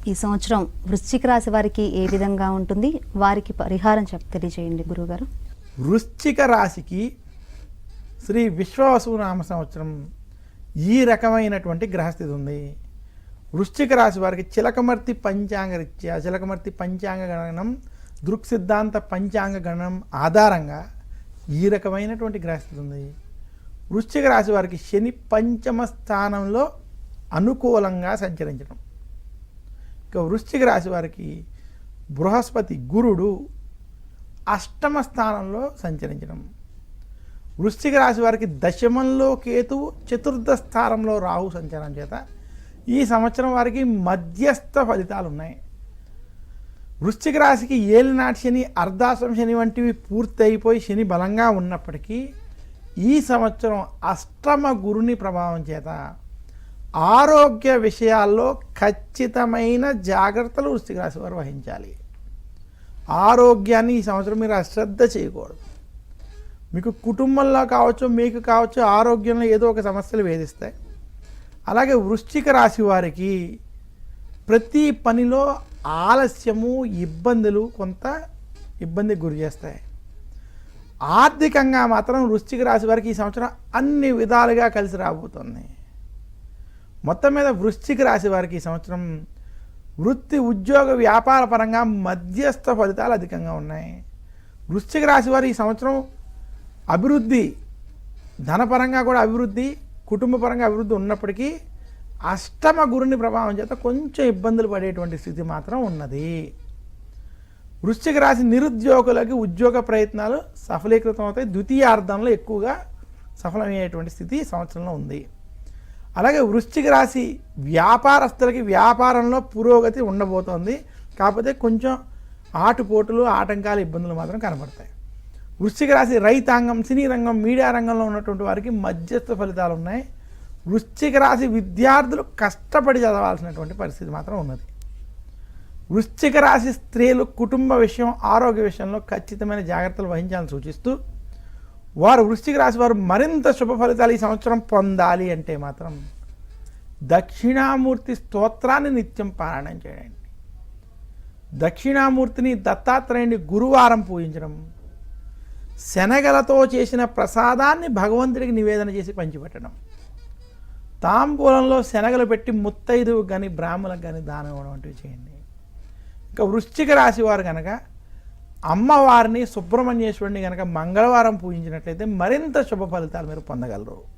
ఈ సంవత్సరం వృశ్చిక రాశి వారికి ఏ విధంగా ఉంటుంది, వారికి పరిహారం తెలియజేయండి గురువుగారు. వృశ్చిక రాశికి శ్రీ విశ్వావసునామ సంవత్సరం ఈ రకమైనటువంటి గ్రహస్థితి ఉంది. వృశ్చిక రాశి వారికి చిలకమర్తి పంచాంగ రీత్యా చిలకమర్తి పంచాంగ గణనం, దృక్ సిద్ధాంత పంచాంగ గణనం ఆధారంగా ఈ రకమైనటువంటి గ్రహస్థితి ఉంది. వృశ్చిక రాశి వారికి శని పంచమ స్థానంలో అనుకూలంగా సంచరించడం. ఇక వృశ్చిక రాశి వారికి బృహస్పతి గురుడు అష్టమ స్థానంలో సంచరించడం. వృశ్చిక రాశి వారికి దశమంలో కేతువు, చతుర్థ స్థానంలో రాహు సంచారం చేత ఈ సంవత్సరం వారికి మధ్యస్థ ఫలితాలు ఉన్నాయి. వృశ్చిక రాశికి ఏలినాటి శని, అర్ధాశ్రమ శని వంటివి పూర్తి అయిపోయి శని బలంగా ఉన్నప్పటికీ ఈ సంవత్సరం అష్టమ గురుని ప్రభావం చేత ఆరోగ్య విషయాల్లో ఖచ్చితమైన జాగ్రత్తలు వృశ్చిక రాశి వారు వహించాలి. ఆరోగ్యాన్ని ఈ సంవత్సరం మీరు అశ్రద్ధ చేయకూడదు. మీకు కుటుంబంలో కావచ్చు, మీకు కావచ్చు, ఆరోగ్యంలో ఏదో ఒక సమస్యలు వేధిస్తాయి. అలాగే వృశ్చిక రాశి వారికి ప్రతి పనిలో ఆలస్యము, ఇబ్బందులు కొంత ఇబ్బందికి గురి చేస్తాయి. ఆర్థికంగా మాత్రం వృశ్చిక రాశి వారికి ఈ సంవత్సరం అన్ని విధాలుగా కలిసి రాబోతుంది. మొత్తం మీద వృశ్చిక రాశి వారికి ఈ సంవత్సరం వృత్తి, ఉద్యోగ, వ్యాపార పరంగా మధ్యస్థ ఫలితాలు అధికంగా ఉన్నాయి. వృశ్చిక రాశి వారు ఈ సంవత్సరం అభివృద్ధి, ధనపరంగా కూడా అభివృద్ధి, కుటుంబపరంగా అభివృద్ధి ఉన్నప్పటికీ అష్టమ గురుని ప్రభావం చేత కొంచెం ఇబ్బందులు పడేటువంటి స్థితి మాత్రం ఉన్నది. వృశ్చిక రాశి నిరుద్యోగులకి ఉద్యోగ ప్రయత్నాలు సఫలీకృతం అవుతాయి. ద్వితీయార్థంలో ఎక్కువగా సఫలమయ్యేటువంటి స్థితి సంవత్సరంలో ఉంది. అలాగే వృశ్చిక రాశి వ్యాపారస్తులకి వ్యాపారంలో పురోగతి ఉండబోతోంది. కాకపోతే కొంచెం ఆటుపోటులు, ఆటంకాలు, ఇబ్బందులు మాత్రం కనబడతాయి. వృశ్చిక రాశి రైతాంగం, సినీ రంగం, మీడియా రంగంలో ఉన్నటువంటి వారికి మధ్యస్థ ఫలితాలు ఉన్నాయి. వృశ్చిక రాశి విద్యార్థులు కష్టపడి చదవాల్సినటువంటి పరిస్థితి మాత్రం ఉన్నది. వృశ్చిక రాశి స్త్రీలు కుటుంబ విషయం, ఆరోగ్య విషయంలో ఖచ్చితమైన జాగ్రత్తలు వహించాలని సూచిస్తూ, వారు వృశ్చిక రాశి వారు మరింత శుభ ఫలితాలు ఈ సంవత్సరం పొందాలి అంటే మాత్రం దక్షిణామూర్తి స్తోత్రాన్ని నిత్యం పారాయణం చేయండి. దక్షిణామూర్తిని, దత్తాత్రేయుని గురువారం పూజించడం, శనగలతో చేసిన ప్రసాదాన్ని భగవంతుడికి నివేదన చేసి పంచిపెట్టడం, తాంబూలంలో శనగలు పెట్టి ముత్తైదువు కానీ బ్రాహ్మణులకు కానీ దానం ఇవ్వడం వంటివి చేయండి. ఇంకా వృశ్చిక రాశి వారు కనుక అమ్మవారిని, సుబ్రహ్మణ్యేశ్వరుని కనుక మంగళవారం పూజించినట్లయితే మరింత శుభ ఫలితాలు మీరు పొందగలరు.